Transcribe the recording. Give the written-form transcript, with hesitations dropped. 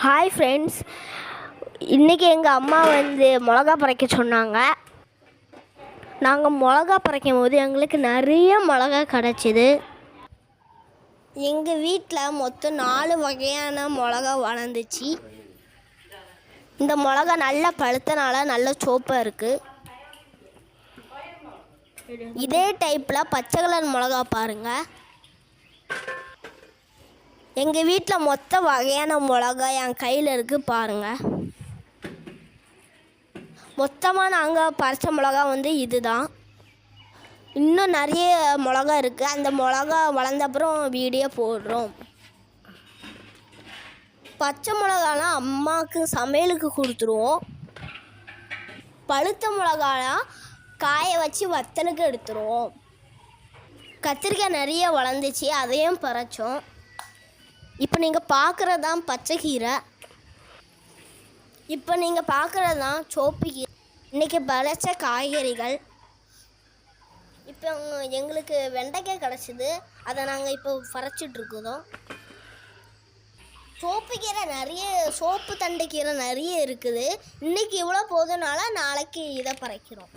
Hi friends, இன்றைக்கி எங்கள் அம்மா மிளகா பறிக்க சொன்னாங்க. நாங்கள் மிளகா பறிக்கும் போது எங்களுக்கு நிறைய மிளகா கிடச்சிது. எங்கள் வீட்டில் மொத்தம் 4 வகையான மிளகா வளர்ந்துச்சு. இந்த மிளகா நல்லா பழுத்தனால நல்ல சோப்பாக இருக்குது. இதே டைப்பில் பச்சை கலர் மிளகா பாருங்கள். எங்கள் வீட்டில் மொத்த வகையான மிளகா என் கையில் இருக்குது பாருங்கள். மொத்தமாக நாங்கள் பறித்த மிளகா இதுதான். இன்னும் நிறைய மிளகா இருக்குது. அந்த மிளகா வளர்ந்த அப்புறம் வீடியோ போடுறோம். பச்சை மிளகாலாம் அம்மாவுக்கு சமையலுக்கு கொடுத்துருவோம். பழுத்த மிளகாலாம் காய வச்சு வத்தலுக்கு எடுத்துருவோம். கத்திரிக்காய் நிறைய வளர்ந்துச்சு, அதையும் பறித்தோம். இப்போ நீங்கள் பார்க்குறது தான் பச்சை கீரை. இப்போ நீங்கள் பார்க்குறது தான் சோப்பு கீரை. இன்றைக்கி பறித்த காய்கறிகள். இப்போ எங்களுக்கு வெண்டைக்காய் கிடச்சிது, அதை நாங்கள் இப்போ பறிச்சிட்ருக்குதோம். சோப்பு கீரை நிறைய, சோப்பு தண்டு கீரை நிறைய இருக்குது. இன்றைக்கி இவ்வளோ போதுனால நாளைக்கு இதை பறிக்கிறோம்.